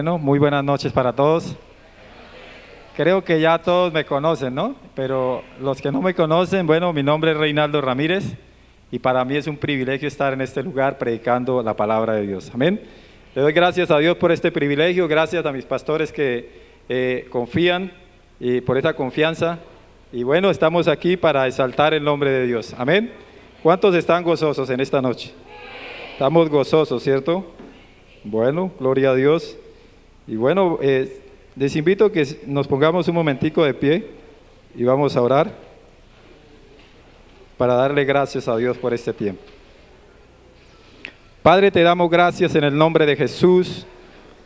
Bueno, muy buenas noches para todos. Creo que ya todos me conocen, ¿no? Pero los que no me conocen, bueno, mi nombre es Reinaldo Ramírez y para mí es un privilegio estar en este lugar predicando la palabra de Dios. Amén. Le doy gracias a Dios por este privilegio, gracias a mis pastores que confían y por esa confianza. Y bueno, estamos aquí para exaltar el nombre de Dios. Amén. ¿Cuántos están gozosos en esta noche? Estamos gozosos, ¿cierto? Bueno, gloria a Dios. Y bueno, les invito a que nos pongamos un momentico de pie y vamos a orar para darle gracias a Dios por este tiempo. Padre, te damos gracias en el nombre de Jesús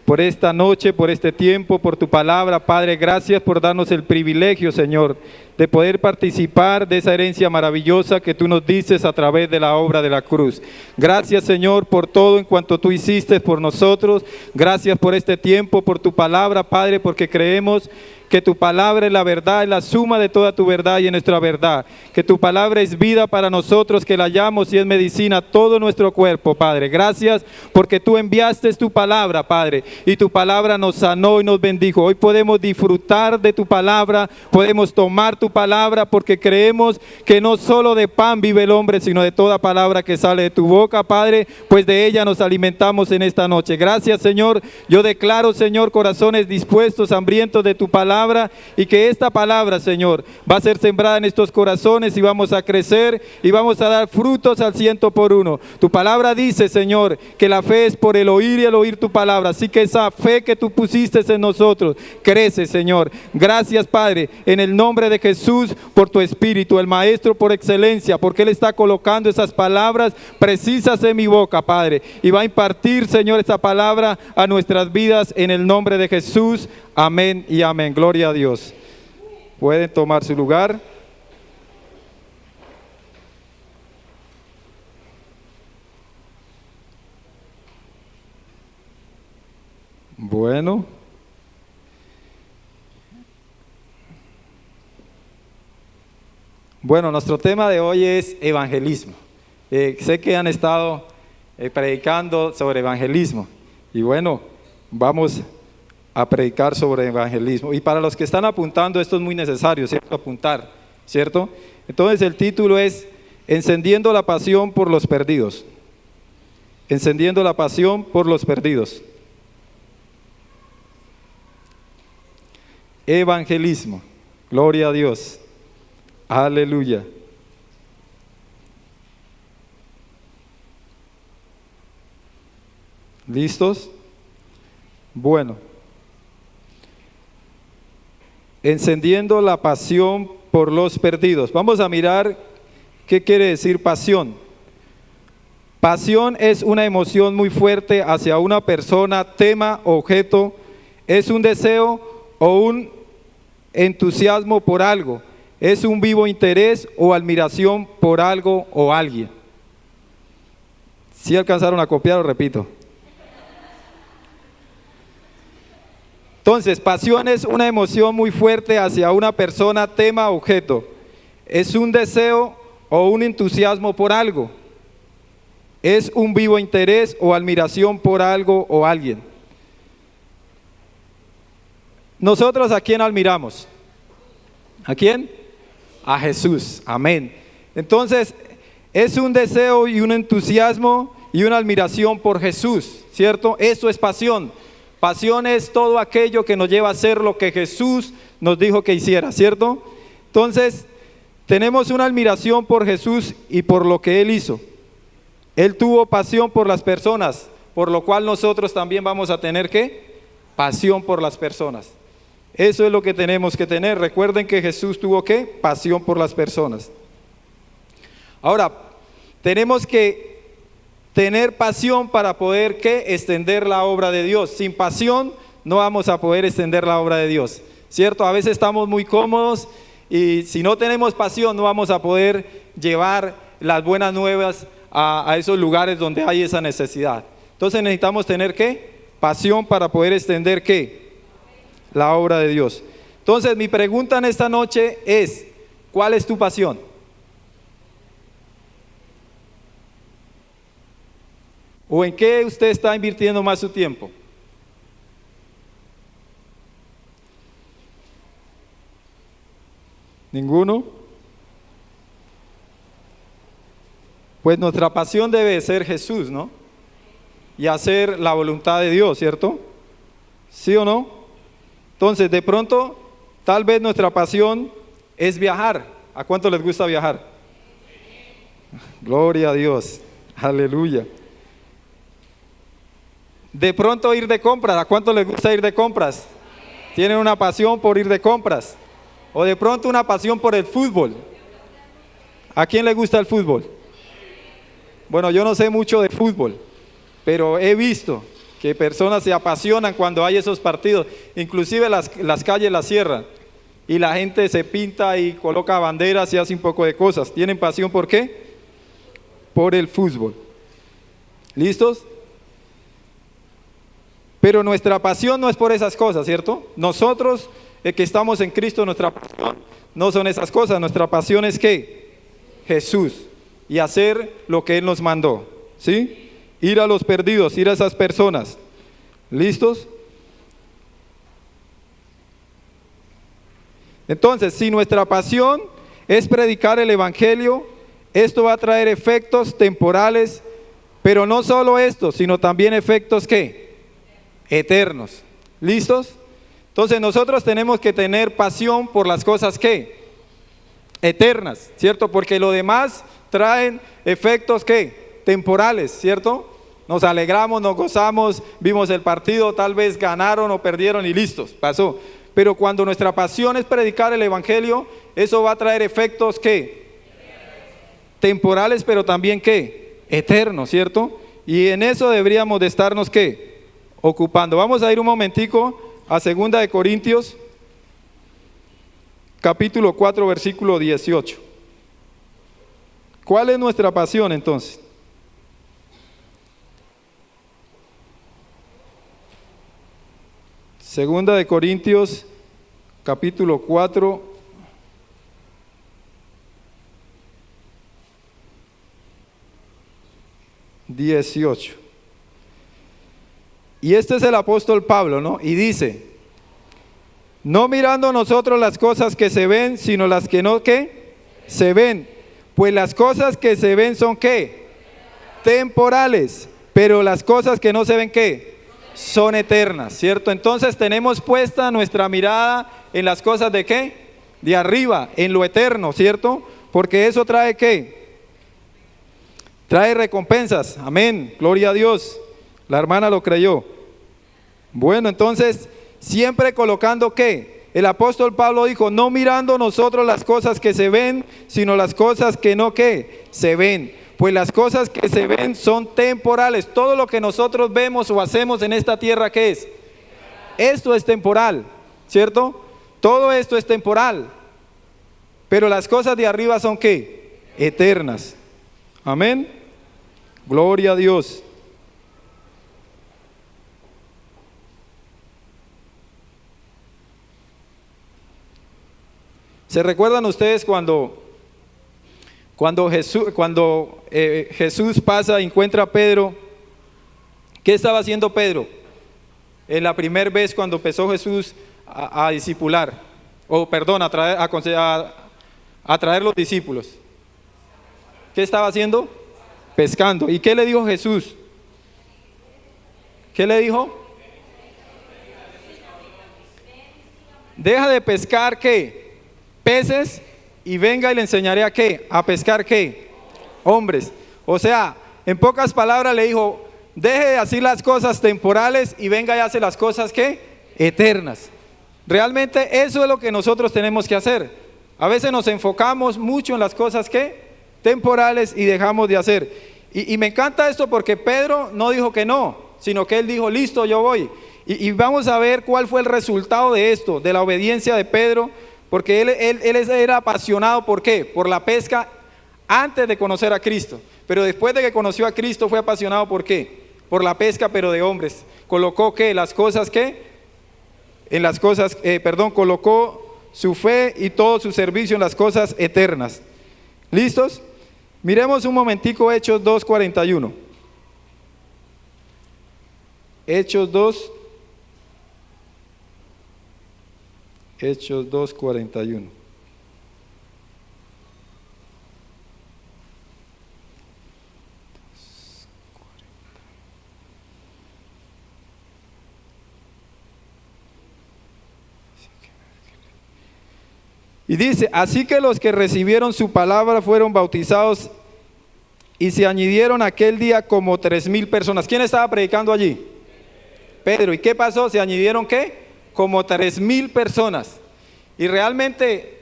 por esta noche, por este tiempo, por tu palabra. Padre, gracias por darnos el privilegio, Señor, de poder participar de esa herencia maravillosa que tú nos dices a través de la obra de la cruz. Gracias, Señor, por todo en cuanto tú hiciste por nosotros. Gracias por este tiempo, por tu palabra, Padre, porque creemos que tu palabra es la verdad, es la suma de toda tu verdad y es nuestra verdad. Que tu palabra es vida para nosotros, que la hallamos y es medicina a todo nuestro cuerpo, Padre. Gracias porque tú enviaste tu palabra, Padre, y tu palabra nos sanó y nos bendijo. Hoy podemos disfrutar de tu palabra, podemos tomar tu palabra porque creemos que no solo de pan vive el hombre, sino de toda palabra que sale de tu boca, Padre, pues de ella nos alimentamos en esta noche. Gracias, Señor. Yo declaro, Señor, corazones dispuestos, hambrientos de tu palabra, y que esta palabra, Señor, va a ser sembrada en estos corazones y vamos a crecer y vamos a dar frutos al 100%. Tu palabra dice, Señor, que la fe es por el oír y el oír tu palabra, así que esa fe que tú pusiste en nosotros crece, Señor. Gracias, Padre, en el nombre de Jesús, por tu Espíritu, el Maestro por excelencia, porque Él está colocando esas palabras precisas en mi boca, Padre, y va a impartir, Señor, esa palabra a nuestras vidas en el nombre de Jesús. Amén y amén. Gloria a Dios. Pueden tomar su lugar. Bueno. Bueno, nuestro tema de hoy es evangelismo. Sé que han estado predicando sobre evangelismo y bueno, vamos a predicar sobre evangelismo. Y para los que están apuntando, esto es muy necesario, ¿cierto? Apuntar, ¿cierto? Entonces el título es Encendiendo la pasión por los perdidos. Encendiendo la pasión por los perdidos. Evangelismo. Gloria a Dios. Aleluya. ¿Listos? Bueno. Encendiendo la pasión por los perdidos. Vamos a mirar qué quiere decir pasión. Pasión es una emoción muy fuerte hacia una persona, tema, objeto. Es un deseo o un entusiasmo por algo. Es un vivo interés o admiración por algo o alguien. ¿Sí alcanzaron a copiar o repito? Entonces, pasión es una emoción muy fuerte hacia una persona, tema, objeto. Es un deseo o un entusiasmo por algo. Es un vivo interés o admiración por algo o alguien. Nosotros, ¿a quién admiramos? ¿A quién? A Jesús. Amén. Entonces, es un deseo y un entusiasmo y una admiración por Jesús, ¿cierto? Eso es pasión. Pasión es todo aquello que nos lleva a hacer lo que Jesús nos dijo que hiciera, ¿cierto? Entonces, tenemos una admiración por Jesús y por lo que Él hizo. Él tuvo pasión por las personas, por lo cual nosotros también vamos a tener ¿qué? Pasión por las personas. Eso es lo que tenemos que tener. Recuerden que Jesús tuvo ¿qué? Pasión por las personas. Ahora, tenemos que tener pasión para poder ¿qué? Extender la obra de Dios. Sin pasión no vamos a poder extender la obra de Dios, ¿cierto? A veces estamos muy cómodos y si no tenemos pasión no vamos a poder llevar las buenas nuevas a esos lugares donde hay esa necesidad. Entonces necesitamos tener ¿qué? Pasión para poder extender ¿qué? La obra de Dios. Entonces mi pregunta en esta noche es, ¿cuál es tu pasión? ¿O en qué usted está invirtiendo más su tiempo? ¿Ninguno? Pues nuestra pasión debe ser Jesús, ¿no? Y hacer la voluntad de Dios, ¿cierto? ¿Sí o no? Entonces, de pronto, tal vez nuestra pasión es viajar. ¿A cuánto les gusta viajar? Gloria a Dios. Aleluya. De pronto ir de compras. ¿A cuánto les gusta ir de compras? ¿Tienen una pasión por ir de compras? O de pronto una pasión por el fútbol. ¿A quién le gusta el fútbol? Bueno, yo no sé mucho de fútbol, pero he visto que personas se apasionan cuando hay esos partidos. Inclusive las calles las cierran y la gente se pinta y coloca banderas y hace un poco de cosas. ¿Tienen pasión por qué? Por el fútbol. ¿Listos? Pero nuestra pasión no es por esas cosas, ¿cierto? Nosotros que estamos en Cristo, nuestra pasión no son esas cosas. Nuestra pasión es ¿qué? Jesús. Y hacer lo que Él nos mandó, ¿sí? Ir a los perdidos, ir a esas personas. ¿Listos? Entonces, si nuestra pasión es predicar el Evangelio, esto va a traer efectos temporales, pero no solo esto, sino también efectos ¿qué? Eternos. ¿Listos? Entonces nosotros tenemos que tener pasión por las cosas ¿qué? Eternas, ¿cierto? Porque lo demás traen efectos ¿qué? Temporales, ¿cierto? Nos alegramos, nos gozamos, vimos el partido, tal vez ganaron o perdieron y listos, pasó. Pero cuando nuestra pasión es predicar el Evangelio, eso va a traer efectos ¿qué? Temporales, pero también ¿qué? Eternos, ¿cierto? Y en eso deberíamos de estarnos ¿qué? Ocupando. Vamos a ir un momentico a 2 de Corintios, capítulo 4, versículo 18. ¿Cuál es nuestra pasión entonces? Segunda de Corintios, capítulo 4, (18). Y este es el apóstol Pablo, ¿no? Y dice, no mirando nosotros las cosas que se ven, sino las que no, ¿qué? Se ven. Pues las cosas que se ven son, ¿qué? Temporales. Pero las cosas que no se ven, ¿qué? Son eternas, ¿cierto? Entonces tenemos puesta nuestra mirada en las cosas de ¿qué? De arriba, en lo eterno, ¿cierto? Porque eso trae ¿qué? Trae recompensas, amén, gloria a Dios. La hermana lo creyó. Bueno, entonces, siempre colocando ¿qué? El apóstol Pablo dijo, no mirando nosotros las cosas que se ven, sino las cosas que no ¿qué? Se ven. Pues las cosas que se ven son temporales. Todo lo que nosotros vemos o hacemos en esta tierra, ¿qué es? Esto es temporal, ¿cierto? Todo esto es temporal. Pero las cosas de arriba son ¿qué? Eternas. Amén. Gloria a Dios. ¿Se recuerdan ustedes cuando Jesús pasa y encuentra a Pedro? ¿Qué estaba haciendo Pedro? En la primera vez cuando empezó Jesús a discipular, a traer los discípulos. ¿Qué estaba haciendo? Pescando. ¿Y qué le dijo Jesús? ¿Qué le dijo? Deja de pescar ¿qué? Peces y venga y le enseñaré a ¿qué? A pescar ¿qué? Hombres. O sea, en pocas palabras le dijo, deje de hacer las cosas temporales y venga y hace las cosas ¿qué? Eternas. Realmente eso es lo que nosotros tenemos que hacer. A veces nos enfocamos mucho en las cosas ¿qué? Temporales y dejamos de hacer. Y me encanta esto porque Pedro no dijo que no, sino que él dijo, listo, yo voy. Y vamos a ver cuál fue el resultado de esto, de la obediencia de Pedro. Porque él era apasionado, ¿por qué? Por la pesca antes de conocer a Cristo. Pero después de que conoció a Cristo fue apasionado, ¿por qué? Por la pesca, pero de hombres. Colocó ¿qué? Las cosas ¿qué? Colocó su fe y todo su servicio en las cosas eternas. ¿Listos? Miremos un momentico Hechos 2:41. Hechos 2:41. Y dice, así que los que recibieron su palabra fueron bautizados y se añadieron aquel día como 3,000 personas. ¿Quién estaba predicando allí? Pedro. ¿Y qué pasó? ¿Se añadieron qué? Como 3,000 personas. Y realmente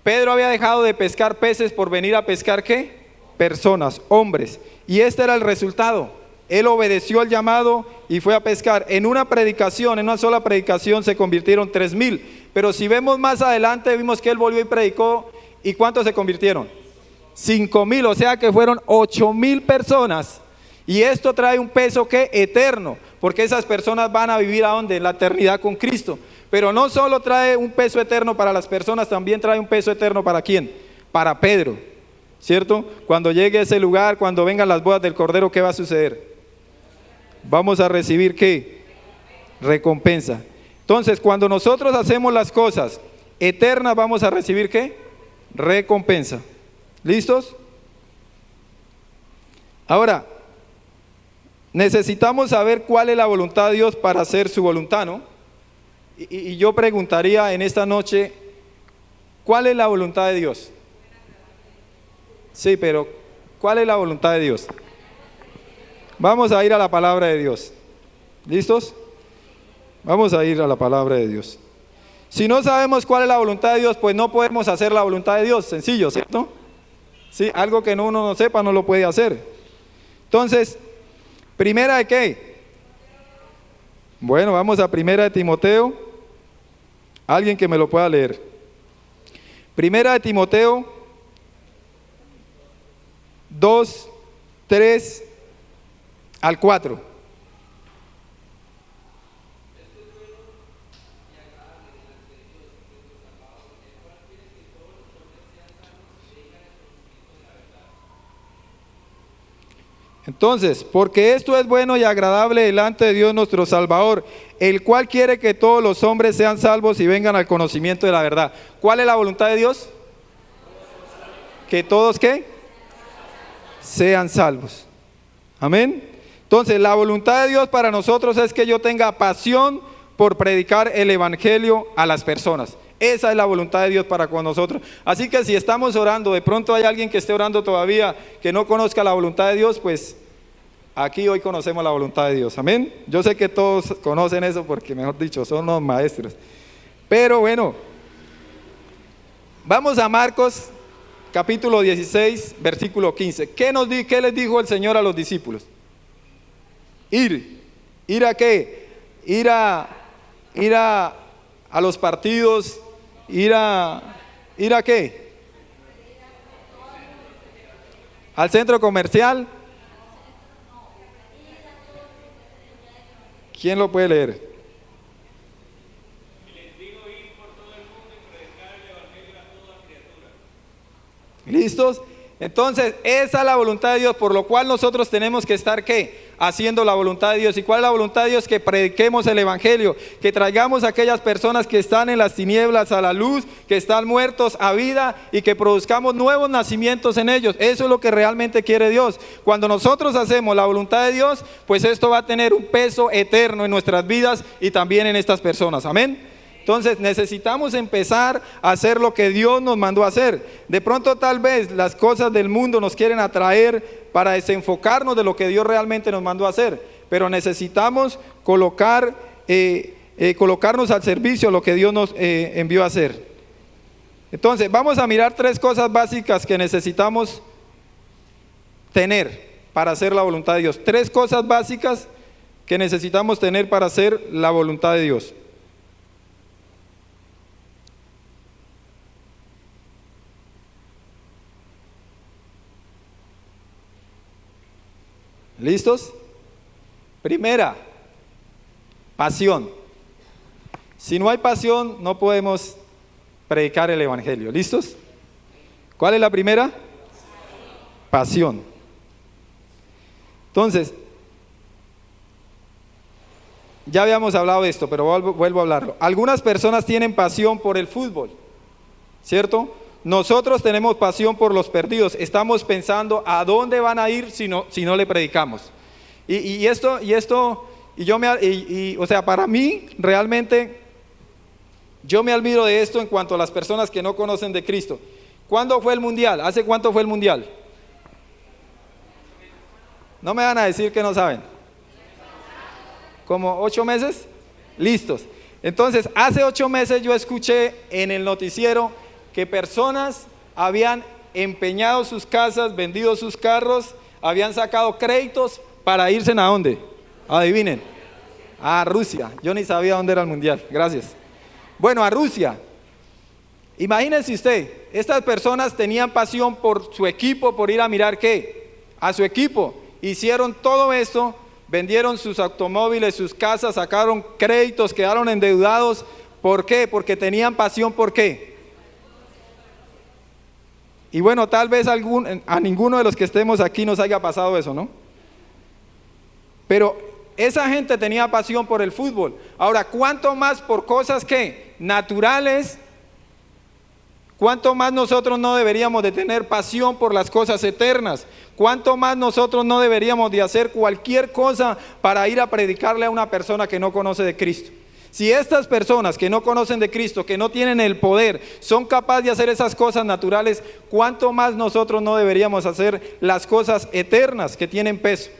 Pedro había dejado de pescar peces por venir a pescar ¿qué? Personas, hombres. Y este era el resultado. Él obedeció al llamado y fue a pescar. En una predicación, en una sola predicación se convirtieron 3,000. Pero si vemos más adelante, vimos que él volvió y predicó. ¿Y cuántos se convirtieron? 5,000, o sea que fueron 8,000 personas. Y esto trae un peso que eterno, porque esas personas van a vivir ¿a dónde? En la eternidad con Cristo. Pero no solo trae un peso eterno para las personas, también trae un peso eterno ¿para quién? Para Pedro, ¿cierto? Cuando llegue a ese lugar, cuando vengan las bodas del Cordero, ¿qué va a suceder? Vamos a recibir ¿qué? Recompensa. Entonces, cuando nosotros hacemos las cosas eternas, vamos a recibir ¿qué? Recompensa. ¿Listos? Ahora, necesitamos saber cuál es la voluntad de Dios para hacer su voluntad, ¿no? Y yo preguntaría en esta noche, ¿cuál es la voluntad de Dios? Sí, pero ¿cuál es la voluntad de Dios? Vamos a ir a la palabra de Dios. ¿Listos? Vamos a ir a la palabra de Dios. Si no sabemos cuál es la voluntad de Dios, pues no podemos hacer la voluntad de Dios. Sencillo, ¿cierto? Sí, algo que uno no sepa no lo puede hacer. Entonces, ¿primera de qué? Bueno, vamos a primera de Timoteo. Alguien que me lo pueda leer. Primera de Timoteo 2, 3 al 4. Entonces, porque esto es bueno y agradable delante de Dios nuestro Salvador, el cual quiere que todos los hombres sean salvos y vengan al conocimiento de la verdad. ¿Cuál es la voluntad de Dios? Que todos ¿qué? Sean salvos. Amén. Entonces, la voluntad de Dios para nosotros es que yo tenga pasión por predicar el evangelio a las personas. Esa es la voluntad de Dios para con nosotros. Así que si estamos orando, de pronto hay alguien que esté orando todavía que no conozca la voluntad de Dios, pues aquí hoy conocemos la voluntad de Dios. Amén. Yo sé que todos conocen eso porque, mejor dicho, son los maestros. Pero bueno, vamos a Marcos capítulo 16, versículo 15. ¿Qué les dijo el Señor a los discípulos? ¿Ir a qué? Ir a los partidos, ir a qué? Al centro comercial. ¿Quién lo puede leer? ¿Listos? Entonces, esa es la voluntad de Dios, por lo cual nosotros tenemos que estar ¿qué? Haciendo la voluntad de Dios. ¿Y cuál es la voluntad de Dios? Que prediquemos el evangelio, que traigamos a aquellas personas que están en las tinieblas a la luz, que están muertos a vida, y que produzcamos nuevos nacimientos en ellos. Eso es lo que realmente quiere Dios. Cuando nosotros hacemos la voluntad de Dios, pues esto va a tener un peso eterno en nuestras vidas y también en estas personas. Amén. Entonces necesitamos empezar a hacer lo que Dios nos mandó a hacer. De pronto tal vez las cosas del mundo nos quieren atraer para desenfocarnos de lo que Dios realmente nos mandó a hacer, pero necesitamos colocarnos al servicio de lo que Dios nos envió a hacer. Entonces vamos a mirar 3 cosas básicas que necesitamos tener para hacer la voluntad de Dios. 3 cosas básicas que necesitamos tener para hacer la voluntad de Dios. ¿Listos? Primera, pasión. Si no hay pasión, no podemos predicar el evangelio. ¿Listos? ¿Cuál es la primera? Pasión. Entonces, ya habíamos hablado de esto, pero vuelvo a hablarlo. Algunas personas tienen pasión por el fútbol, ¿cierto? Nosotros tenemos pasión por los perdidos. Estamos pensando a dónde van a ir si no le predicamos. O sea, para mí realmente Yo me olvido de esto en cuanto a las personas que no conocen de Cristo. ¿Cuándo fue el mundial? ¿Hace cuánto fue el mundial? No me van a decir que no saben. ¿Como 8 meses? Listos. Entonces, hace 8 meses yo escuché en el noticiero que personas habían empeñado sus casas, vendido sus carros, habían sacado créditos para irse ¿a dónde? Adivinen. A Rusia. Yo ni sabía dónde era el mundial. Gracias. Bueno, a Rusia. Imagínense usted, estas personas tenían pasión por su equipo, por ir a mirar ¿qué? A su equipo. Hicieron todo esto, vendieron sus automóviles, sus casas, sacaron créditos, quedaron endeudados. ¿Por qué? Porque tenían pasión, ¿por qué? Y bueno, tal vez a ninguno de los que estemos aquí nos haya pasado eso, ¿no? Pero esa gente tenía pasión por el fútbol. Ahora, ¿cuánto más por cosas que naturales? ¿Cuánto más nosotros no deberíamos de tener pasión por las cosas eternas? ¿Cuánto más nosotros no deberíamos de hacer cualquier cosa para ir a predicarle a una persona que no conoce de Cristo? Si estas personas que no conocen de Cristo, que no tienen el poder, son capaces de hacer esas cosas naturales, ¿cuánto más nosotros no deberíamos hacer las cosas eternas que tienen peso?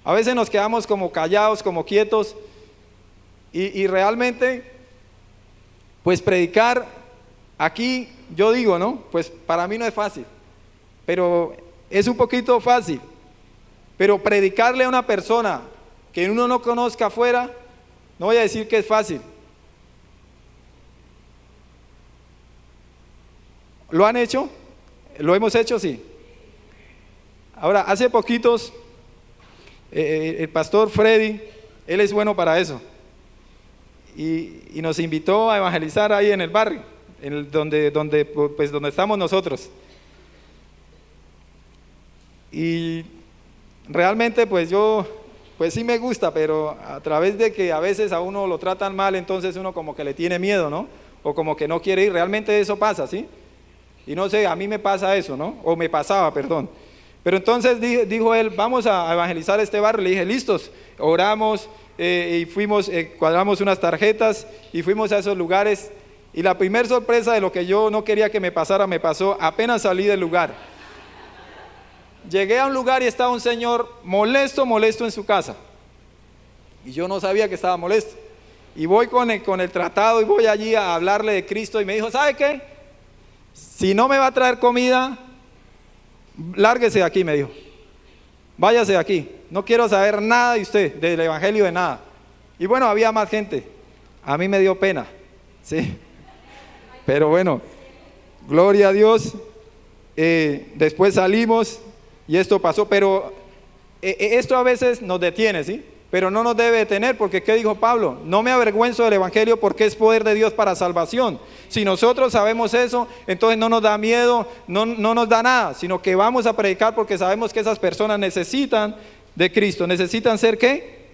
A veces nos quedamos como callados, como quietos, y realmente, pues predicar aquí, yo digo, ¿no? Pues para mí no es fácil, pero es un poquito fácil. Pero predicarle a una persona que uno no conozca afuera, no voy a decir que es fácil. ¿Lo han hecho? ¿Lo hemos hecho? Sí. Ahora, hace poquitos, el pastor Freddy, él es bueno para eso, y nos invitó a evangelizar ahí en el barrio, donde estamos nosotros. Y realmente pues sí me gusta, pero a través de que a veces a uno lo tratan mal, entonces uno como que le tiene miedo, ¿no? O como que no quiere ir. Realmente eso pasa, ¿sí? Y no sé, a mí me pasa eso, ¿no? O me pasaba, perdón. Pero entonces dijo él, vamos a evangelizar este barrio. Le dije, listos, oramos y fuimos, cuadramos unas tarjetas y fuimos a esos lugares. Y la primera sorpresa de lo que yo no quería que me pasara, me pasó apenas salí del lugar. Llegué a un lugar y estaba un señor molesto en su casa. Y yo no sabía que estaba molesto. Y voy con el tratado y voy allí a hablarle de Cristo. Y me dijo, ¿sabe qué? Si no me va a traer comida, lárguese de aquí, me dijo. Váyase de aquí. No quiero saber nada de usted, del evangelio, de nada. Y bueno, había más gente. A mí me dio pena, ¿sí? Pero bueno, gloria a Dios. Después salimos y esto pasó, pero esto a veces nos detiene, ¿sí? Pero no nos debe detener, porque ¿qué dijo Pablo? No me avergüenzo del evangelio porque es poder de Dios para salvación. Si nosotros sabemos eso, entonces no nos da miedo, no nos da nada, sino que vamos a predicar porque sabemos que esas personas necesitan de Cristo, necesitan ser ¿qué?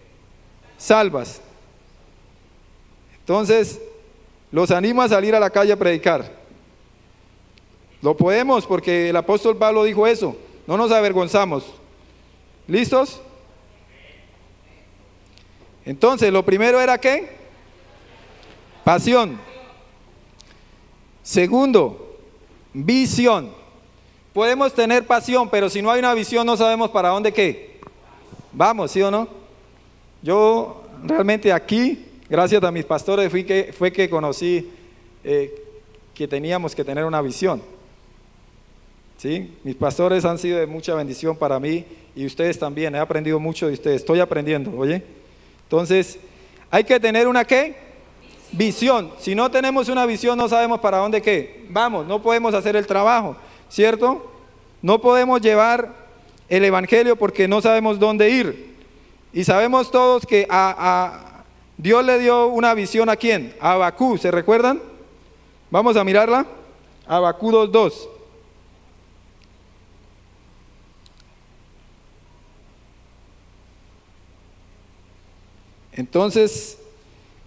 Salvas. Entonces, los animo a salir a la calle a predicar. Lo podemos porque el apóstol Pablo dijo eso, no nos avergonzamos. ¿Listos? Entonces, lo primero era ¿qué? Pasión. Segundo, visión. Podemos tener pasión, pero si no hay una visión no sabemos para dónde ¿qué? Vamos, ¿sí o no? Yo realmente aquí, gracias a mis pastores, fue que conocí que teníamos que tener una visión. ¿Sí? Mis pastores han sido de mucha bendición para mí y ustedes también. He aprendido mucho de ustedes, estoy aprendiendo, ¿oye? Entonces, hay que tener una ¿qué? Visión. Si no tenemos una visión, no sabemos para dónde ¿qué? Vamos, no podemos hacer el trabajo, ¿cierto? No podemos llevar el evangelio porque no sabemos dónde ir. Y sabemos todos que a Dios le dio una visión ¿a quién? A Habacuc, ¿se recuerdan? Vamos a mirarla. Habacuc 2:2. Entonces,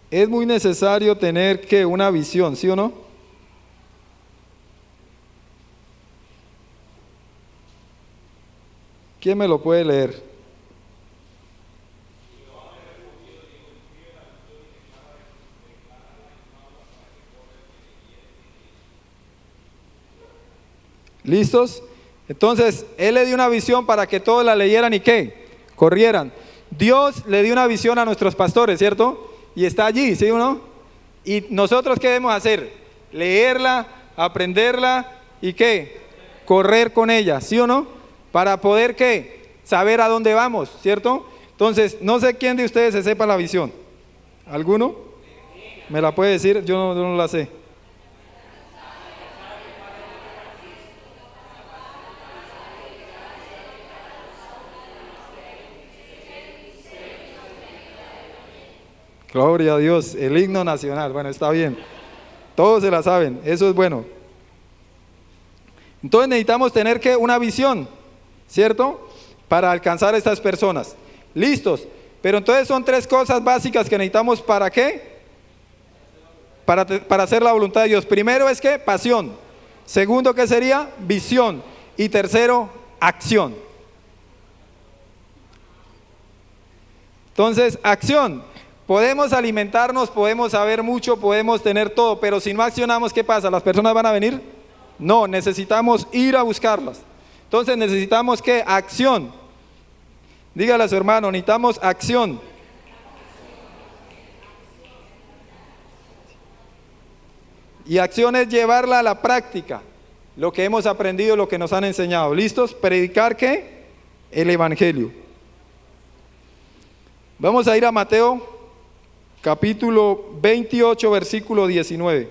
es muy necesario tener que una visión, ¿sí o no? ¿Quién me lo puede leer? ¿Listos? Entonces, Él le dio una visión para que todos la leyeran y ¿qué? Corrieran. Dios le dio una visión a nuestros pastores, ¿cierto? Y está allí, ¿sí o no? Y nosotros, ¿qué debemos hacer? Leerla, aprenderla y ¿qué? Correr con ella, ¿sí o no? Para poder, ¿qué? Saber a dónde vamos, ¿cierto? Entonces, no sé quién de ustedes se sepa la visión. ¿Alguno? ¿Me la puede decir? Yo no la sé. Gloria a Dios, el himno nacional. Bueno, está bien. Todos se la saben, eso es bueno. Entonces necesitamos tener que una visión, ¿cierto? Para alcanzar a estas personas. ¿Listos? Pero entonces son tres cosas básicas que necesitamos, ¿para qué? Para hacer la voluntad de Dios. Primero es que pasión. Segundo, ¿qué sería? Visión. Y tercero, acción. Entonces, acción. Podemos alimentarnos, podemos saber mucho, podemos tener todo, pero si no accionamos, ¿qué pasa? ¿Las personas van a venir? No, necesitamos ir a buscarlas. Entonces necesitamos ¿qué? Acción. Dígale a su hermano, necesitamos acción. Y acción es llevarla a la práctica, lo que hemos aprendido, lo que nos han enseñado. ¿Listos? Predicar ¿qué? El evangelio. Vamos a ir a Mateo capítulo 28, versículo 19.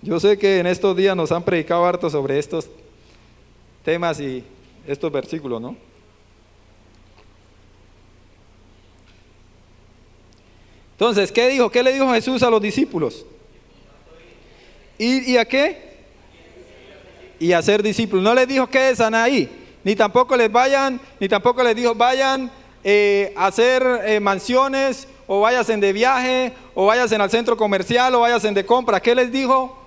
Yo sé que en estos días nos han predicado harto sobre estos temas y estos versículos, ¿no? Entonces, ¿qué dijo? ¿Qué le dijo Jesús a los discípulos? ¿Y a qué? Y a ser discípulos. No les dijo quédense ahí, ni tampoco les dijo vayan a hacer mansiones, o vayan de viaje, o vayan al centro comercial, o vayan de compra. ¿Qué les dijo?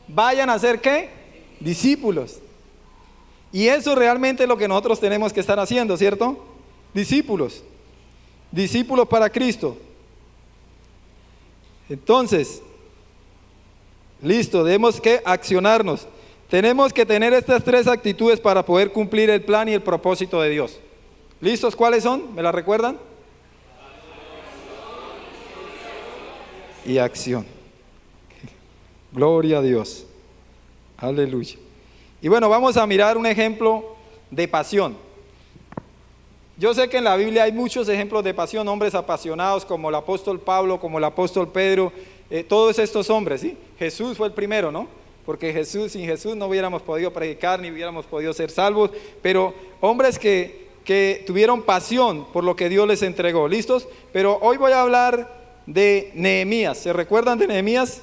Vayan a hacer ¿qué? Discípulos. Y eso realmente es lo que nosotros tenemos que estar haciendo, ¿cierto? Discípulos. Discípulos para Cristo. Entonces, listo, debemos que accionarnos. Tenemos que tener estas tres actitudes para poder cumplir el plan y el propósito de Dios. ¿Listos? ¿Cuáles son? ¿Me la recuerdan? Y acción. Gloria a Dios. Aleluya. Y bueno, vamos a mirar un ejemplo de pasión. Yo sé que en la Biblia hay muchos ejemplos de pasión, hombres apasionados como el apóstol Pablo, como el apóstol Pedro, todos estos hombres, ¿sí? Jesús fue el primero, ¿no? Porque sin Jesús no hubiéramos podido predicar ni hubiéramos podido ser salvos, pero hombres que tuvieron pasión por lo que Dios les entregó. ¿Listos? Pero hoy voy a hablar de Nehemías. ¿Se recuerdan de Nehemías?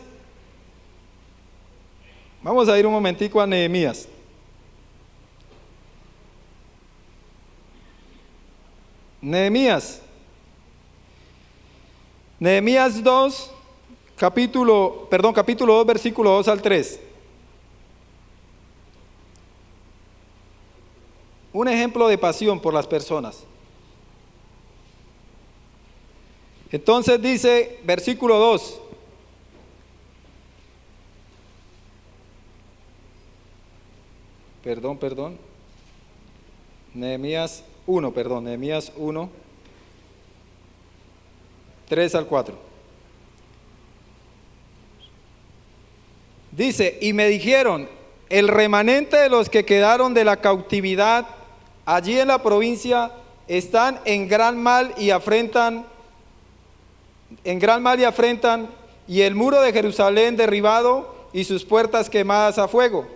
Vamos a ir un momentico a Nehemías. Nehemías 2, capítulo 2, versículo 2 al 3. Un ejemplo de pasión por las personas. Entonces dice, versículo 2. Nehemías 1, 3 al 4. Dice, y me dijeron, el remanente de los que quedaron de la cautividad allí en la provincia están en gran mal y afrentan, y el muro de Jerusalén derribado y sus puertas quemadas a fuego.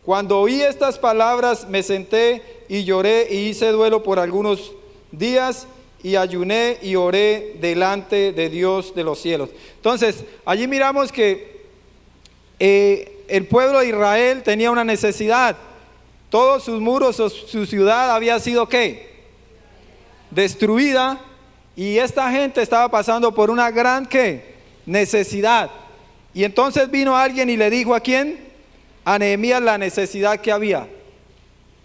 Cuando oí estas palabras me senté y lloré y hice duelo por algunos días y ayuné y oré delante de Dios de los cielos. Entonces, allí miramos que el pueblo de Israel tenía una necesidad. Todos sus muros, su ciudad había sido ¿qué? Destruida, y esta gente estaba pasando por una gran ¿qué? Necesidad. Y entonces vino alguien y le dijo ¿a quién? A Nehemías la necesidad que había.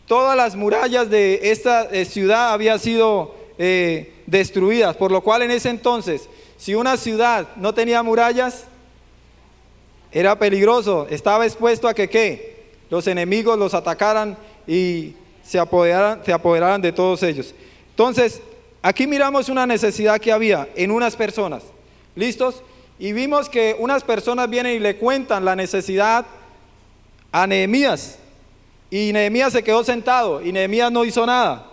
Todas las murallas de esta ciudad había sido destruidas, por lo cual en ese entonces, si una ciudad no tenía murallas, era peligroso, estaba expuesto a que ¿qué? Los enemigos los atacaran y se apoderaran de todos ellos. Entonces, aquí miramos una necesidad que había en unas personas, ¿listos? Y vimos que unas personas vienen y le cuentan la necesidad a Nehemías, y Nehemías se quedó sentado, y Nehemías no hizo nada,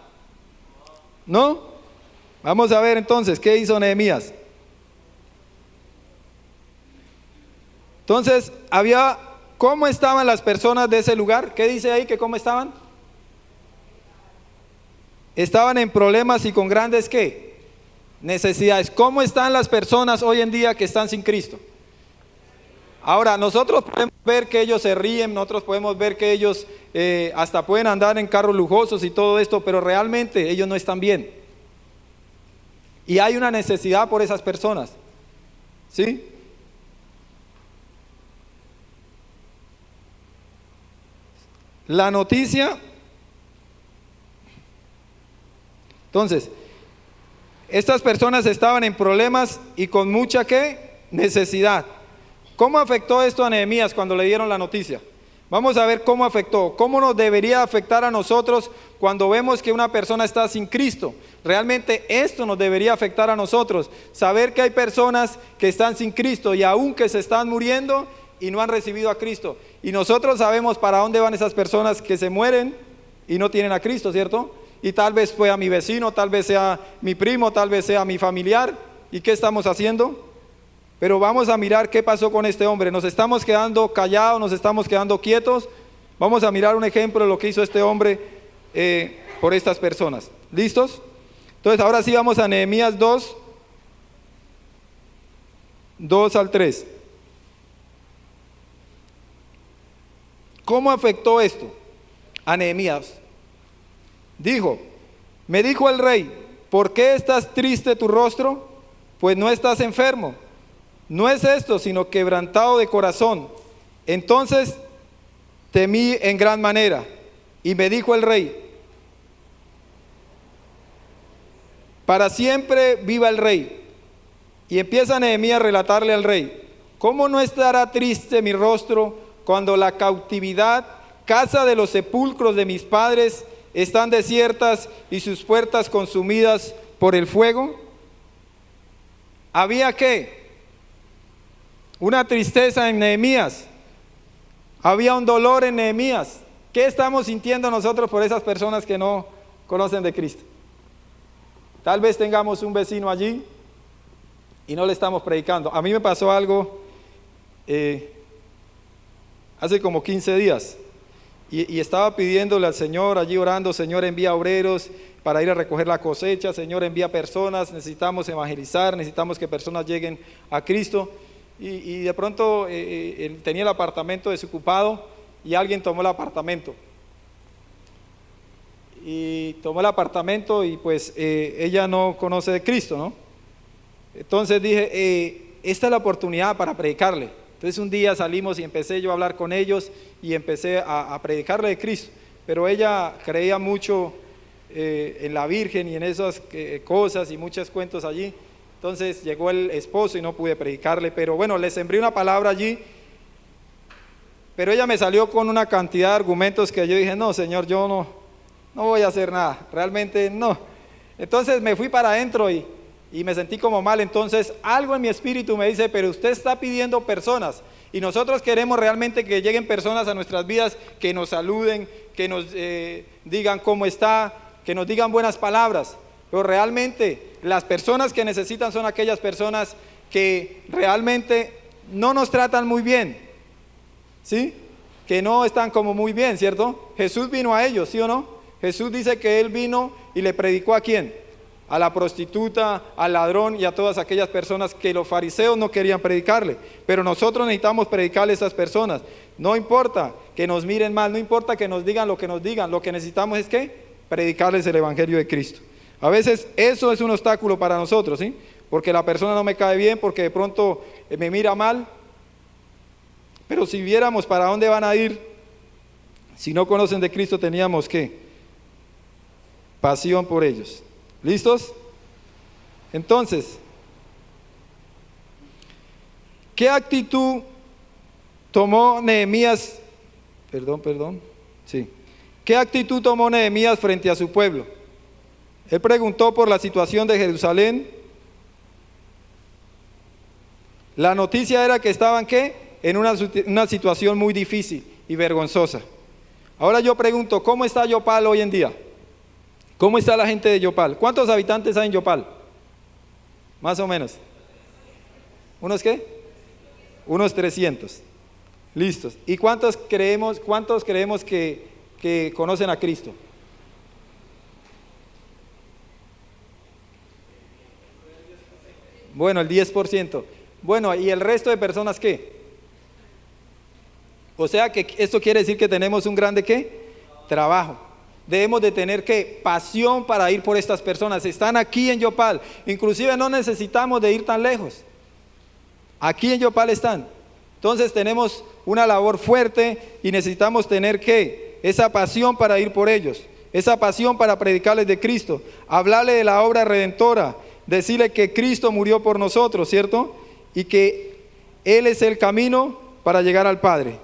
¿no? Vamos a ver entonces, ¿qué hizo Nehemías? Entonces, ¿cómo estaban las personas de ese lugar? ¿Qué dice ahí que cómo estaban? Estaban en problemas y con grandes, ¿qué? Necesidades. ¿Cómo están las personas hoy en día que están sin Cristo? Ahora, nosotros podemos ver que ellos se ríen, nosotros podemos ver que ellos hasta pueden andar en carros lujosos y todo esto, pero realmente ellos no están bien. Y hay una necesidad por esas personas, ¿sí? La noticia, entonces, estas personas estaban en problemas y con mucha ¿qué? Necesidad. ¿Cómo afectó esto a Nehemías cuando le dieron la noticia? Vamos a ver cómo afectó, cómo nos debería afectar a nosotros cuando vemos que una persona está sin Cristo. Realmente esto nos debería afectar a nosotros, saber que hay personas que están sin Cristo y aún que se están muriendo y no han recibido a Cristo. Y nosotros sabemos para dónde van esas personas que se mueren y no tienen a Cristo, ¿cierto? Y tal vez fue a mi vecino, tal vez sea mi primo, tal vez sea mi familiar. ¿Y qué estamos haciendo? Pero vamos a mirar qué pasó con este hombre. ¿Nos estamos quedando callados? ¿Nos estamos quedando quietos? Vamos a mirar un ejemplo de lo que hizo este hombre por estas personas. ¿Listos? Entonces ahora sí vamos a Nehemías 2, 2 al 3. ¿Cómo afectó esto a Nehemías? Me dijo el rey, ¿por qué estás triste tu rostro? Pues no estás enfermo. No es esto, sino quebrantado de corazón. Entonces temí en gran manera. Y me dijo el rey, para siempre viva el rey. Y empieza Nehemías a relatarle al rey, ¿cómo no estará triste mi rostro cuando la cautividad, casa de los sepulcros de mis padres, están desiertas y sus puertas consumidas por el fuego? ¿Había qué? Una tristeza en Nehemías. Había un dolor en Nehemías. ¿Qué estamos sintiendo nosotros por esas personas que no conocen de Cristo? Tal vez tengamos un vecino allí y no le estamos predicando. A mí me pasó algo hace como 15 días y estaba pidiéndole al Señor, allí orando, Señor, envía obreros para ir a recoger la cosecha, Señor, envía personas, necesitamos evangelizar, necesitamos que personas lleguen a Cristo. Y de pronto él tenía el apartamento desocupado y alguien tomó el apartamento. Y tomó el apartamento y pues ella no conoce de Cristo, ¿no? Entonces dije, esta es la oportunidad para predicarle. Entonces un día salimos y empecé yo a hablar con ellos y empecé a predicarle de Cristo. Pero ella creía mucho en la Virgen y en esas cosas y muchos cuentos allí. Entonces llegó el esposo y no pude predicarle, pero bueno, le sembré una palabra allí, pero ella me salió con una cantidad de argumentos que yo dije, no, Señor, yo no voy a hacer nada, realmente no. Entonces me fui para adentro y me sentí como mal. Entonces algo en mi espíritu me dice, pero usted está pidiendo personas y nosotros queremos realmente que lleguen personas a nuestras vidas, que nos saluden, que nos digan cómo está, que nos digan buenas palabras. Pero realmente las personas que necesitan son aquellas personas que realmente no nos tratan muy bien, ¿sí? Que no están como muy bien, ¿cierto? Jesús vino a ellos, ¿sí o no? Jesús dice que Él vino y le predicó ¿a quién? A la prostituta, al ladrón y a todas aquellas personas que los fariseos no querían predicarle. Pero nosotros necesitamos predicarle a esas personas. No importa que nos miren mal, no importa que nos digan, lo que necesitamos es que predicarles el evangelio de Cristo. A veces eso es un obstáculo para nosotros, ¿sí? Porque la persona no me cae bien, porque de pronto me mira mal. Pero si viéramos para dónde van a ir, si no conocen de Cristo, teníamos ¿qué? Pasión por ellos. ¿Listos? Entonces, ¿qué actitud tomó Nehemías? Sí. ¿Qué actitud tomó Nehemías frente a su pueblo? Él preguntó por la situación de Jerusalén. La noticia era que estaban, ¿qué? En una situación muy difícil y vergonzosa. Ahora yo pregunto, ¿cómo está Yopal hoy en día? ¿Cómo está la gente de Yopal? ¿Cuántos habitantes hay en Yopal? Más o menos. ¿Unos qué? Unos 300. Listos. ¿Y cuántos creemos que conocen a Cristo? Bueno, el 10%. Bueno, ¿y el resto de personas qué? O sea que esto quiere decir que tenemos un grande ¿qué? Trabajo. Debemos de tener ¿qué? Pasión para ir por estas personas. Están aquí en Yopal. Inclusive no necesitamos de ir tan lejos. Aquí en Yopal están. Entonces tenemos una labor fuerte y necesitamos tener ¿qué? Esa pasión para ir por ellos. Esa pasión para predicarles de Cristo. Hablarle de la obra redentora. Decirle que Cristo murió por nosotros, ¿cierto? Y que Él es el camino para llegar al Padre.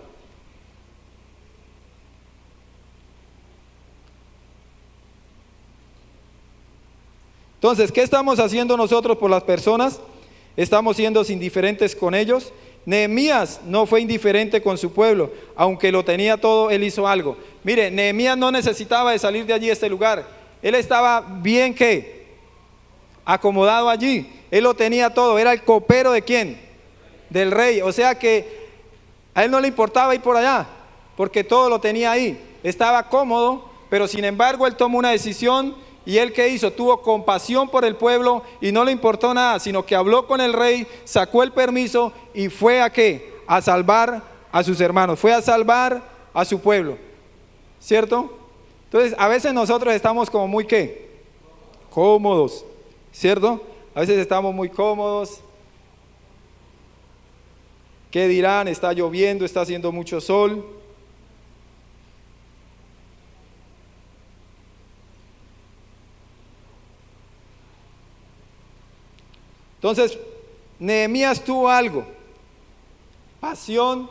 Entonces, ¿qué estamos haciendo nosotros por las personas? ¿Estamos siendo indiferentes con ellos? Nehemías no fue indiferente con su pueblo, aunque lo tenía todo, él hizo algo. Mire, Nehemías no necesitaba de salir de allí, este lugar. Él estaba bien, ¿qué? Acomodado allí. Él lo tenía todo. Era el copero ¿de quién? Del rey. O sea que a él no le importaba ir por allá, porque todo lo tenía ahí. Estaba cómodo, pero sin embargo él tomó una decisión. ¿Y él qué hizo? Tuvo compasión por el pueblo y no le importó nada, sino que habló con el rey, sacó el permiso y fue ¿a qué? A salvar a sus hermanos, fue a salvar a su pueblo, ¿cierto? Entonces a veces nosotros estamos como muy ¿qué? Cómodos, ¿cierto? A veces estamos muy cómodos. ¿Qué dirán? Está lloviendo, está haciendo mucho sol. Entonces, Nehemías tuvo algo: pasión,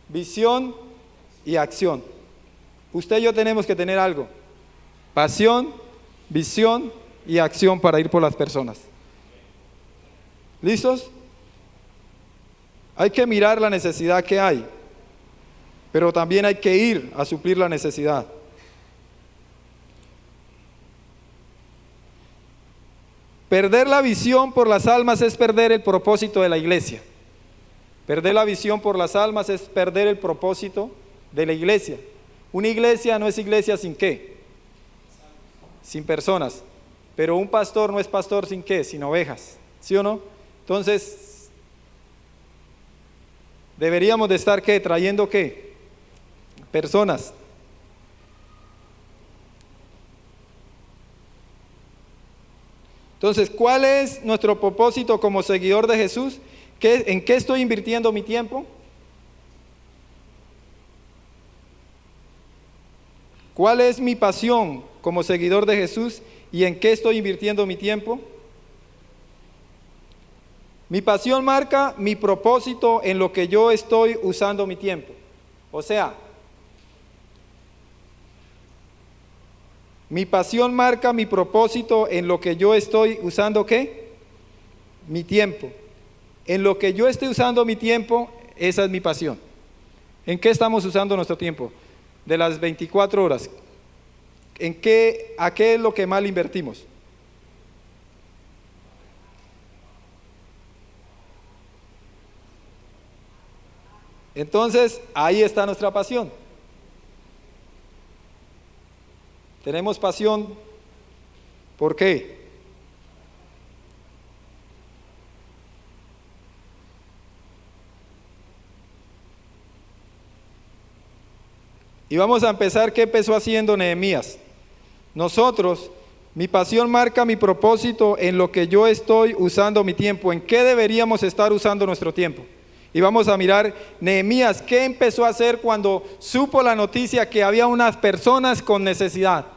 visión y acción. Usted y yo tenemos que tener algo: pasión, visión y acción para ir por las personas. ¿Listos? Hay que mirar la necesidad que hay, pero también hay que ir a suplir la necesidad. Perder la visión por las almas es perder el propósito de la iglesia. Perder la visión por las almas es perder el propósito de la iglesia. Una iglesia no es iglesia sin ¿qué? Sin personas. Pero un pastor no es pastor sin ¿qué? Sin ovejas. ¿Sí o no? Entonces, deberíamos de estar ¿qué? Trayendo ¿qué? Personas. Entonces, ¿cuál es nuestro propósito como seguidor de Jesús? ¿En qué estoy invirtiendo mi tiempo? ¿Cuál es mi pasión como seguidor de Jesús y en qué estoy invirtiendo mi tiempo? Mi pasión marca mi propósito en lo que yo estoy usando mi tiempo. O sea, mi pasión marca mi propósito en lo que yo estoy usando ¿qué? Mi tiempo. En lo que yo estoy usando mi tiempo, esa es mi pasión. ¿En qué estamos usando nuestro tiempo? De las 24 horas. ¿A qué es lo que más le invertimos? Entonces, ahí está nuestra pasión. Tenemos pasión, ¿por qué? Y vamos a empezar, ¿qué empezó haciendo Nehemías? Nosotros, mi pasión marca mi propósito en lo que yo estoy usando mi tiempo. ¿En qué deberíamos estar usando nuestro tiempo? Y vamos a mirar Nehemías, ¿qué empezó a hacer cuando supo la noticia que había unas personas con necesidad?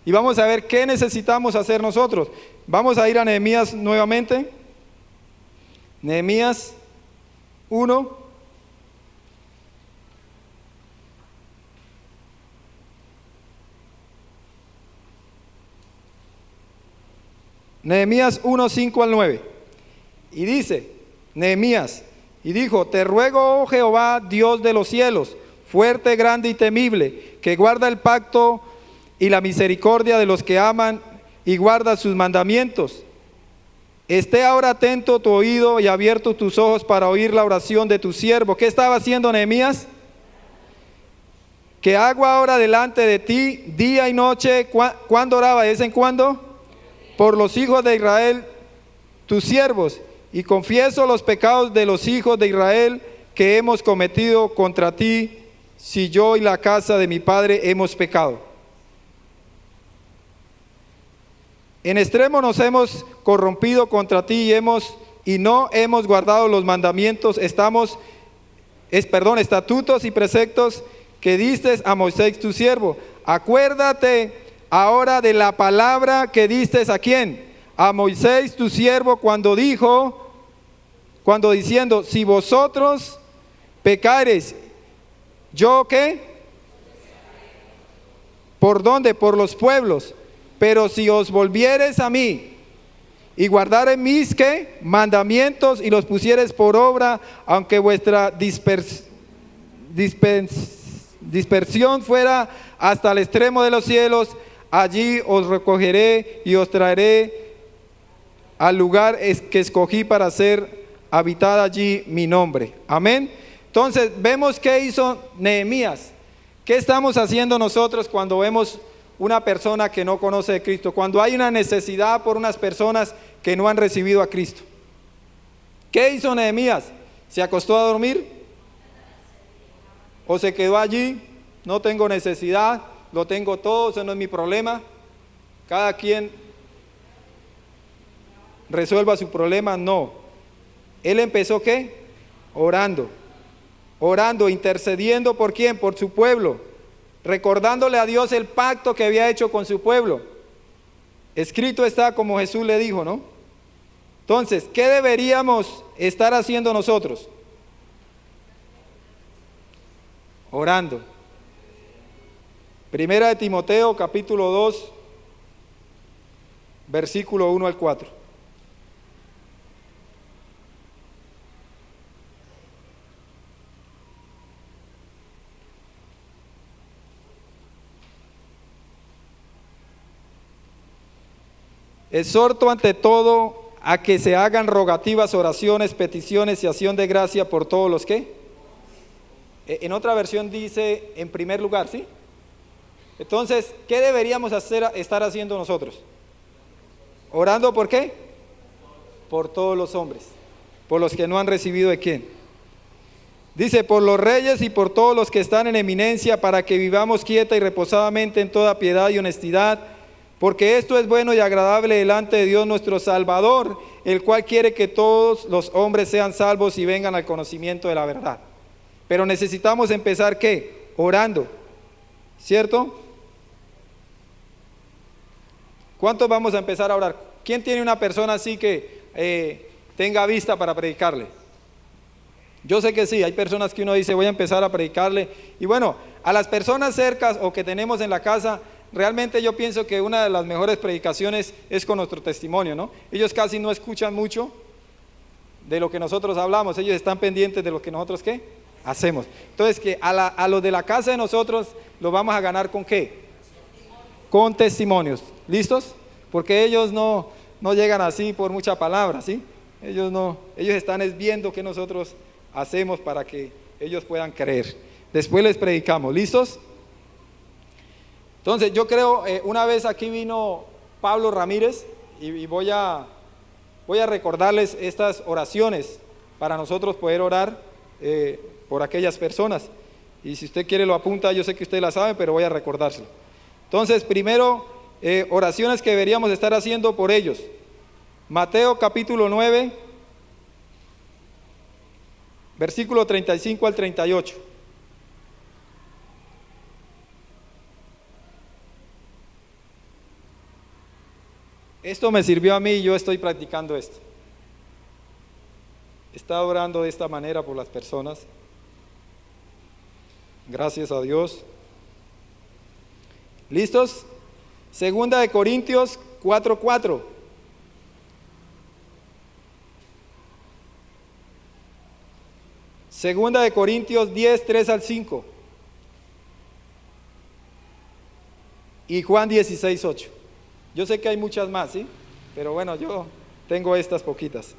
Y vamos a ver qué necesitamos hacer nosotros. Vamos a ir a Nehemías nuevamente. Nehemías 1. Nehemías 1, 5 al 9. Y dice, Nehemías, y dijo, te ruego, oh Jehová, Dios de los cielos, fuerte, grande y temible, que guarda el pacto y la misericordia de los que aman y guarda sus mandamientos. Esté ahora atento tu oído y abiertos tus ojos para oír la oración de tu siervo. ¿Qué estaba haciendo Nehemías? Que hago ahora delante de ti día y noche. ¿Cuándo oraba? ¿De vez en cuando? Por los hijos de Israel, tus siervos, y confieso los pecados de los hijos de Israel que hemos cometido contra ti, si yo y la casa de mi padre hemos pecado. En extremo nos hemos corrompido contra ti y no hemos guardado los mandamientos, estatutos y preceptos que diste a Moisés tu siervo. Acuérdate ahora de la palabra que diste ¿a quién? A Moisés tu siervo cuando diciendo, si vosotros pecareis, ¿yo qué? ¿Por dónde? Por los pueblos. Pero si os volviereis a mí y guardareis mis ¿qué? Mandamientos y los pusiereis por obra, aunque vuestra dispersión fuera hasta el extremo de los cielos, allí os recogeré y os traeré al lugar que escogí para hacer habitada allí mi nombre. Amén. Entonces vemos qué hizo Nehemías. ¿Qué estamos haciendo nosotros cuando vemos una persona que no conoce de Cristo? Cuando hay una necesidad por unas personas que no han recibido a Cristo. ¿Qué hizo Nehemías? ¿Se acostó a dormir? ¿O se quedó allí? No tengo necesidad, lo tengo todo, eso no es mi problema. Cada quien resuelva su problema. No. Él empezó ¿qué? Orando, intercediendo ¿por quién? Por su pueblo, recordándole a Dios el pacto que había hecho con su pueblo. Escrito está, como Jesús le dijo, ¿no? Entonces, ¿qué deberíamos estar haciendo nosotros? Orando. Primera de Timoteo, capítulo 2, versículo 1 al 4. Exhorto ante todo a que se hagan rogativas, oraciones, peticiones y acción de gracia por todos los que. En otra versión dice en primer lugar, ¿sí? Entonces, ¿qué deberíamos estar haciendo nosotros? ¿Orando por qué? Por todos los hombres, por los que no han recibido ¿de quién? Dice, por los reyes y por todos los que están en eminencia, para que vivamos quieta y reposadamente en toda piedad y honestidad, porque esto es bueno y agradable delante de Dios nuestro Salvador, el cual quiere que todos los hombres sean salvos y vengan al conocimiento de la verdad. Pero necesitamos empezar ¿qué? Orando, ¿cierto? ¿Cuántos vamos a empezar a orar? ¿Quién tiene una persona así que tenga vista para predicarle? Yo sé que sí, hay personas que uno dice voy a empezar a predicarle. Y bueno, a las personas cercas o que tenemos en la casa, realmente yo pienso que una de las mejores predicaciones es con nuestro testimonio, ¿no? Ellos casi no escuchan mucho de lo que nosotros hablamos, ellos están pendientes de lo que nosotros ¿qué? Hacemos. Entonces que a los de la casa de nosotros los vamos a ganar ¿con qué? Con testimonios. ¿Listos? Porque ellos no llegan así por mucha palabra, ¿sí? Ellos están viendo que nosotros hacemos para que ellos puedan creer. Después les predicamos. ¿Listos? Entonces yo creo, una vez aquí vino Pablo Ramírez y voy a recordarles estas oraciones para nosotros poder orar por aquellas personas. Y si usted quiere lo apunta, yo sé que usted la sabe, pero voy a recordárselo. Entonces, primero, oraciones que deberíamos estar haciendo por ellos. Mateo capítulo 9, versículo 35 al 38. Esto me sirvió a mí y yo estoy practicando esto. Está orando de esta manera por las personas. Gracias a Dios. ¿Listos? Segunda de Corintios 4:4. Segunda de Corintios 10:3-5. Y Juan 16:8. Yo sé que hay muchas más, ¿sí? Pero bueno, yo tengo estas poquitas.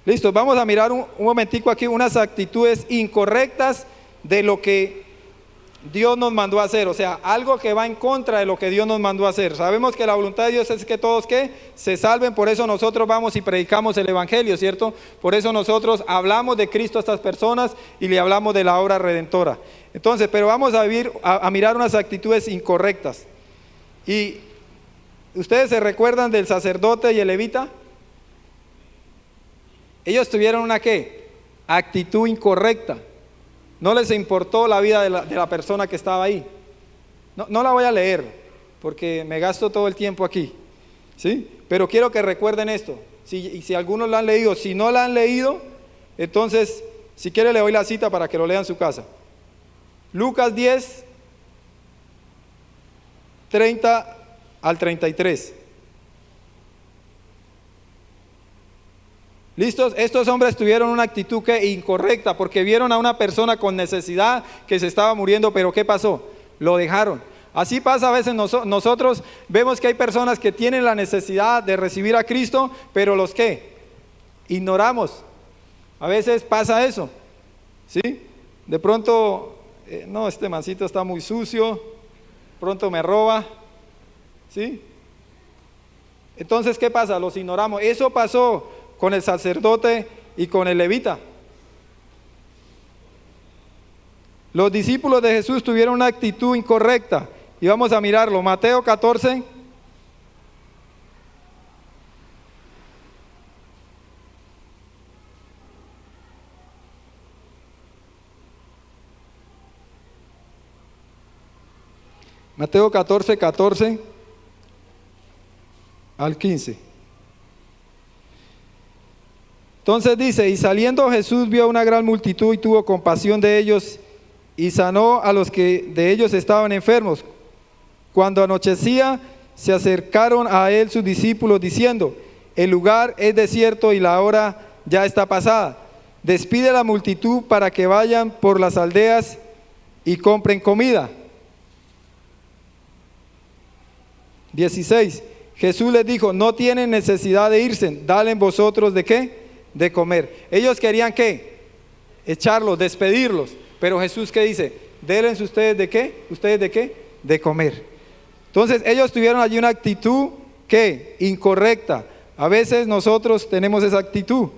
Listo, vamos a mirar un momentico aquí unas actitudes incorrectas de lo que Dios nos mandó a hacer, o sea, algo que va en contra de lo que Dios nos mandó a hacer. Sabemos que la voluntad de Dios es que todos ¿qué? Se salven, por eso nosotros vamos y predicamos el Evangelio, ¿cierto? Por eso nosotros hablamos de Cristo a estas personas y le hablamos de la obra redentora. Entonces, pero vamos a mirar unas actitudes incorrectas. ¿Y ustedes se recuerdan del sacerdote y el levita? Ellos tuvieron una ¿qué? Actitud incorrecta. No les importó la vida de la persona que estaba ahí. No la voy a leer, porque me gasto todo el tiempo aquí, ¿sí? Pero quiero que recuerden esto. Si algunos la han leído, si no la han leído, entonces, si quiere le doy la cita para que lo lean en su casa. Lucas 10, 30-33. ¿Listos? Estos hombres tuvieron una actitud que incorrecta porque vieron a una persona con necesidad que se estaba muriendo, pero ¿qué pasó? Lo dejaron. Así pasa a veces nosotros vemos que hay personas que tienen la necesidad de recibir a Cristo, pero los que ignoramos. A veces pasa eso, ¿sí? De pronto, no, este mancito está muy sucio, pronto me roba, ¿sí? Entonces, ¿qué pasa? Los ignoramos. Eso pasó con el sacerdote y con el levita. Los discípulos de Jesús tuvieron una actitud incorrecta y vamos a mirarlo. Mateo 14. Mateo 14 al 15. Entonces dice, y saliendo Jesús vio una gran multitud y tuvo compasión de ellos y sanó a los que de ellos estaban enfermos. Cuando anochecía, se acercaron a él sus discípulos diciendo, el lugar es desierto y la hora ya está pasada. Despide a la multitud para que vayan por las aldeas y compren comida. 16. Jesús les dijo, no tienen necesidad de irse, dale vosotros ¿de qué? De comer. Ellos querían ¿qué? Echarlos, despedirlos. Pero Jesús ¿qué dice? Denles ustedes ¿de qué? ¿Ustedes de qué? De comer. Entonces ellos tuvieron allí una actitud ¿qué? Incorrecta. A veces nosotros tenemos esa actitud.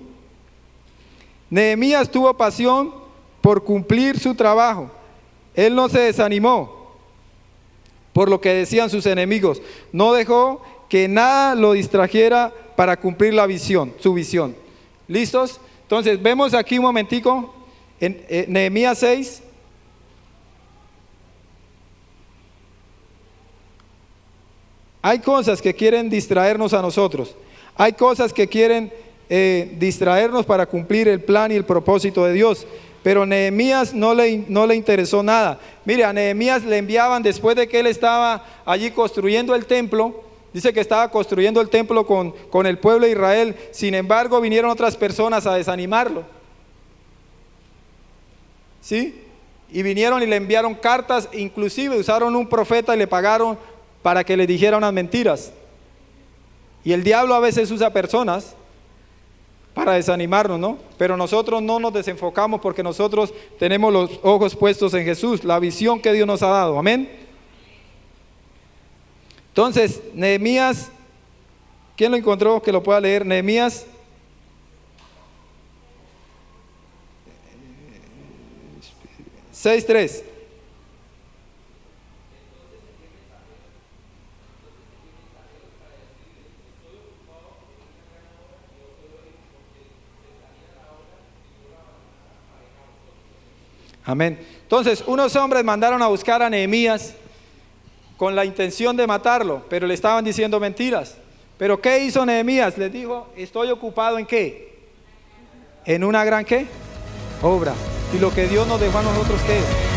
Nehemías tuvo pasión por cumplir su trabajo. Él no se desanimó por lo que decían sus enemigos. No dejó que nada lo distrajera para cumplir su visión. ¿Listos? Entonces vemos aquí un momentico en Nehemías 6. Hay cosas que quieren distraernos a nosotros. Hay cosas que quieren distraernos para cumplir el plan y el propósito de Dios. Pero Nehemías no le interesó nada. Mire, a Nehemías le enviaban después de que él estaba allí construyendo el templo. Dice que estaba construyendo el templo con el pueblo de Israel. Sin embargo, vinieron otras personas a desanimarlo. ¿Sí? Y vinieron y le enviaron cartas, inclusive usaron un profeta y le pagaron para que le dijera unas mentiras. Y el diablo a veces usa personas para desanimarnos, ¿no? Pero nosotros no nos desenfocamos porque nosotros tenemos los ojos puestos en Jesús, la visión que Dios nos ha dado. Amén. Entonces, Nehemías, ¿quién lo encontró que lo pueda leer? Nehemías 6:3. Amén. Entonces, unos hombres mandaron a buscar a Nehemías con la intención de matarlo, pero le estaban diciendo mentiras. Pero ¿qué hizo Nehemías? Les dijo, estoy ocupado ¿en qué? En una gran ¿qué? Obra. Y lo que Dios nos dejó a nosotros, ¿qué es?